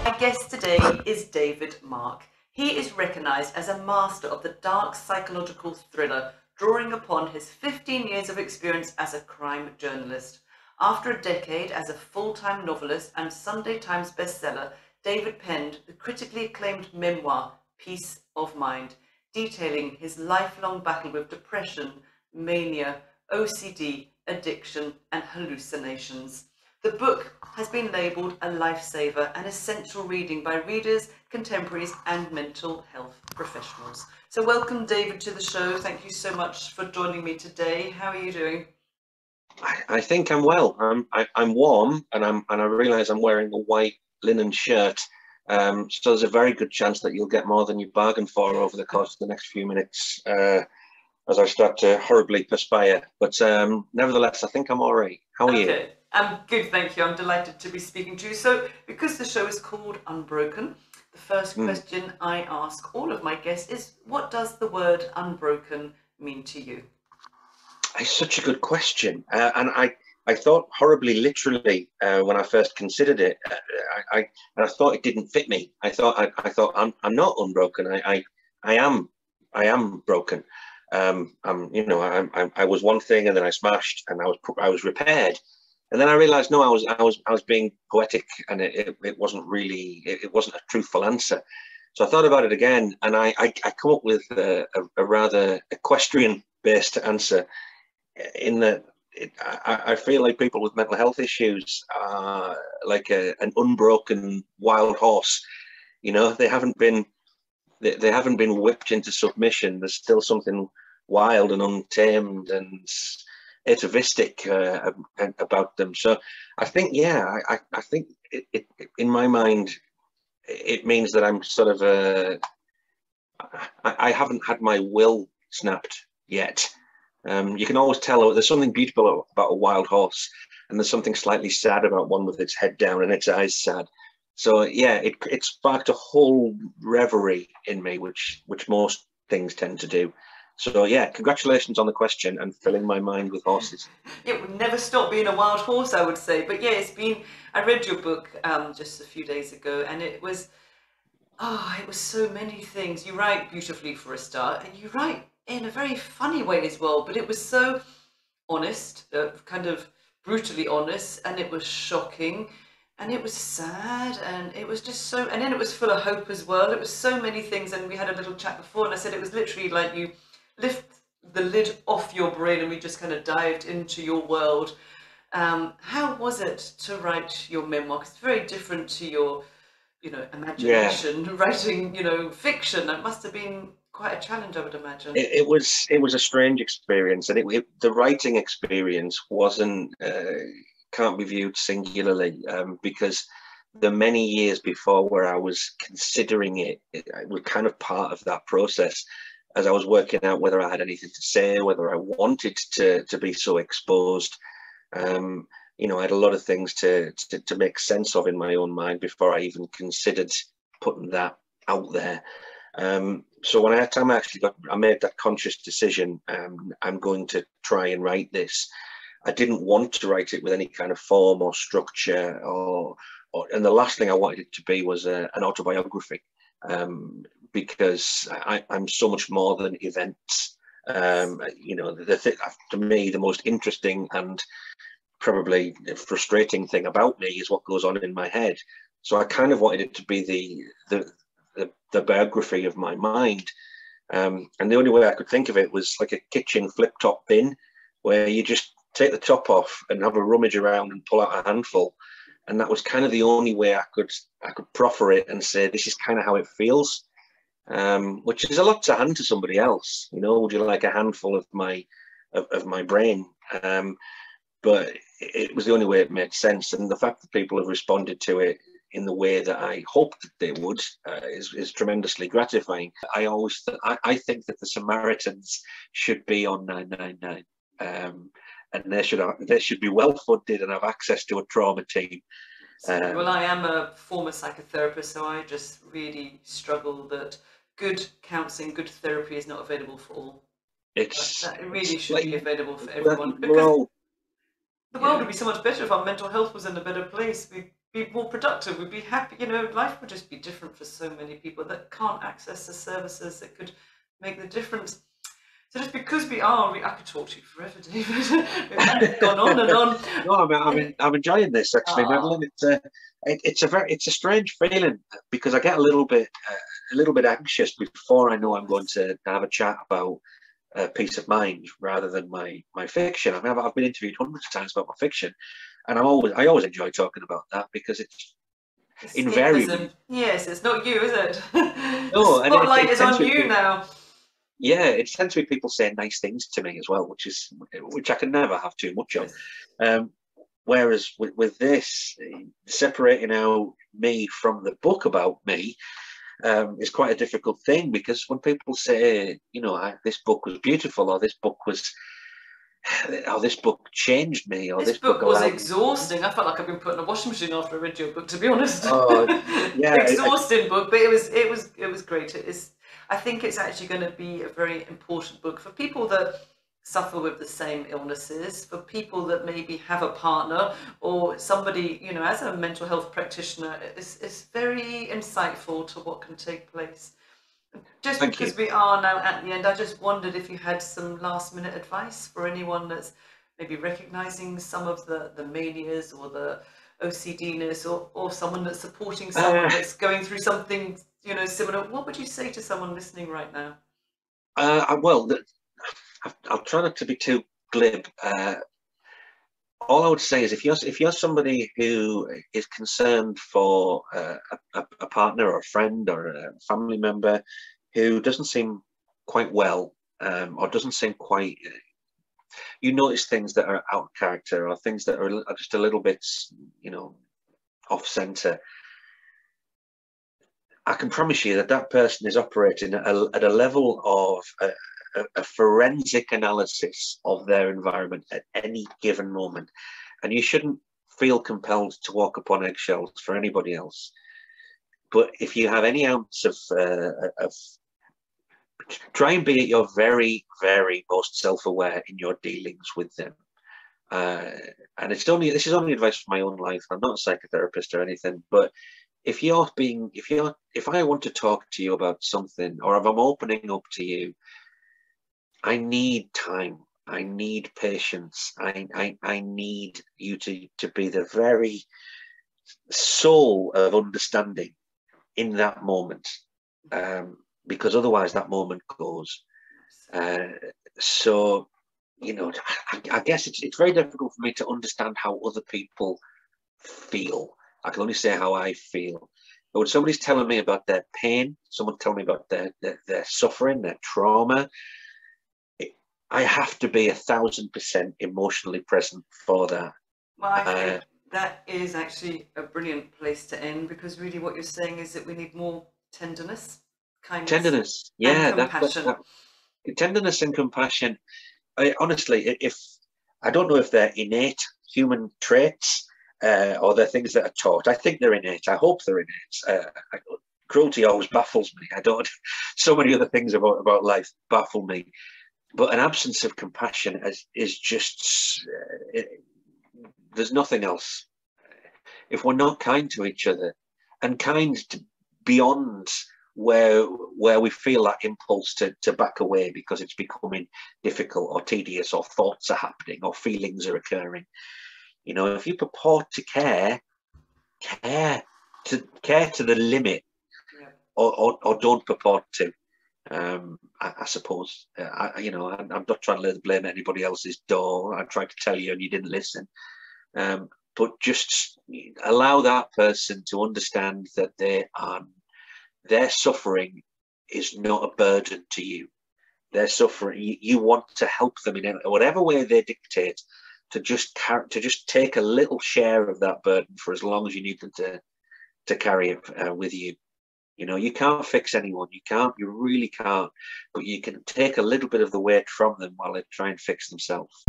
My guest today is David Mark. He is recognised as a master of the dark psychological thriller, drawing upon his 15 years of experience as a crime journalist. After a decade as a full-time novelist and Sunday Times bestseller, David penned the critically acclaimed memoir, Peace of Mind, detailing his lifelong battle with depression, mania, OCD, addiction, and hallucinations. The book has been labelled a lifesaver and essential reading by readers, contemporaries, and mental health professionals. So welcome, David, to the show. Thank you so much for joining me today. How are you doing? I think I'm well. I'm warm, and I realise I'm wearing a white linen shirt. So there's a very good chance that you'll get more than you bargained for over the course of the next few minutes as I start to horribly perspire. But nevertheless, I think I'm all right. How are you? I'm good, thank you. I'm delighted to be speaking to you. So, because the show is called Unbroken, the first question I ask all of my guests is, what does the word unbroken mean to you? It's such a good question, and I thought horribly literally when I first considered it. I thought it didn't fit me. I thought I'm not unbroken. I am broken. I was one thing, and then I smashed, and I was repaired, and then I realised no, I was being poetic, and it wasn't really it wasn't a truthful answer. So I thought about it again, and I come up with a rather equestrian based answer. In that I feel like people with mental health issues are like an unbroken wild horse. You know, they haven't been whipped into submission. There's still something wild and untamed and atavistic about them. So I think, yeah, I think it in my mind, it means that I'm sort of I haven't had my will snapped yet. You can always tell there's something beautiful about a wild horse, and there's something slightly sad about one with its head down and its eyes sad. So yeah, it sparked a whole reverie in me, which most things tend to do. So yeah, congratulations on the question and filling my mind with horses. It would never stop being a wild horse, I would say. But yeah, I read your book just a few days ago, and it was so many things. You write beautifully for a start, and you write in a very funny way as well, but it was so honest, kind of brutally honest, and it was shocking, and it was sad, and it was just so, and then it was full of hope as well. It was so many things, and we had a little chat before, and I said it was literally like you lift the lid off your brain and we just kind of dived into your world. How was it to write your memoir? 'Cause it's very different to your, imagination, Yeah. writing, fiction. That must have been quite a challenge, I would imagine. It was a strange experience, and the writing experience wasn't can't be viewed singularly because the many years before where I was considering it was kind of part of that process as I was working out whether I had anything to say, whether I wanted to be so exposed. I had a lot of things to make sense of in my own mind before I even considered putting that out there. So when I made that conscious decision, I'm going to try and write this. I didn't want to write it with any kind of form or structure, and the last thing I wanted it to be was an autobiography, because I'm so much more than events. To me, the most interesting and probably frustrating thing about me is what goes on in my head. So I kind of wanted it to be the biography of my mind. And the only way I could think of it was like a kitchen flip-top bin where you just take the top off and have a rummage around and pull out a handful. And that was kind of the only way I could proffer it and say, this is kind of how it feels, which is a lot to hand to somebody else. Would you like a handful of my brain? But it was the only way it made sense. And the fact that people have responded to it in the way that I hoped that they would is tremendously gratifying. I think that the Samaritans should be on 999, and they should be well funded and have access to a trauma team. Well, I am a former psychotherapist, so I just really struggle that good counselling, good therapy is not available for all. It really should be available for everyone, because the world would be so much better if our mental health was in a better place. We'd be more productive, we'd be happy, you know, life would just be different for so many people that can't access the services that could make the difference. So just because I could talk to you forever, David. We've gone on and on. No, I'm enjoying this actually, Ah, Madeleine. It's a strange feeling because I get a little bit anxious before I know I'm going to have a chat about peace of mind rather than my fiction. I mean, I've been interviewed hundreds of times about my fiction, and I always enjoy talking about that because it's escapism. invariably Yes, it's not you, is it? The no, and spotlight it is tends on to be you now. yeah, it tends to be people saying nice things to me as well, which I can never have too much of. Yes. Um, whereas with this, separating out me from the book about me is quite a difficult thing because when people say, you know, this book was beautiful, or this book changed me, or This this book book was allowed me. exhausting. I felt like I've been put in a washing machine after I read your book, to be honest. Oh, yeah, Exhausting book, but it was great. It is. I think it's actually going to be a very important book for people that suffer with the same illnesses, for people that maybe have a partner or somebody, you know, as a mental health practitioner, it's very insightful to what can take place. Just thank you. because we are now at the end, I just wondered if you had some last minute advice for anyone that's maybe recognizing some of the manias or the OCDness, or someone that's supporting someone Uh, that's going through something, you know, similar. What would you say to someone listening right now? well, I'll try not to be too glib. All I would say is if you're somebody who is concerned for a partner or a friend or a family member who doesn't seem quite well, or doesn't seem quite, you notice things that are out of character or things that are just a little bit, you know, off center. I can promise you that that person is operating at a level of a forensic analysis of their environment at any given moment. And you shouldn't feel compelled to walk upon eggshells for anybody else. But if you have any ounce of try and be at your very, very most self-aware in your dealings with them. Uh, and this is only advice from my own life. I'm not a psychotherapist or anything, but if I want to talk to you about something, or if I'm opening up to you, I need time. I need patience. I need you to be the very soul of understanding in that moment, because otherwise that moment goes. Uh, so, you know, I guess it's very difficult for me to understand how other people feel. I can only say how I feel. But when somebody's telling me about their pain, someone telling me about their suffering, their trauma, I have to be 1,000% emotionally present for that. Well, I Uh, think that is actually a brilliant place to end, because really what you're saying is that we need more tenderness, kindness, Tenderness, and yeah, compassion. tenderness and compassion. Honestly, if I don't know if they're innate human traits, or they're things that are taught. I think they're innate. I hope they're innate. Cruelty always baffles me. I don't. So many other things about life baffle me, but an absence of compassion is just. There's nothing else. If we're not kind to each other, and kind to beyond where we feel that impulse to back away because it's becoming difficult or tedious, or thoughts are happening or feelings are occurring. You know, if you purport to care to the limit, Yeah. or don't purport to. I suppose, I'm not trying to blame anybody else's door. I tried to tell you and you didn't listen. But just allow that person to understand that their suffering is not a burden to you. Their suffering, you want to help them in whatever way they dictate, to just take a little share of that burden for as long as you need them to carry it with you. You know, you can't fix anyone. You really can't. But you can take a little bit of the weight from them while they try and fix themselves.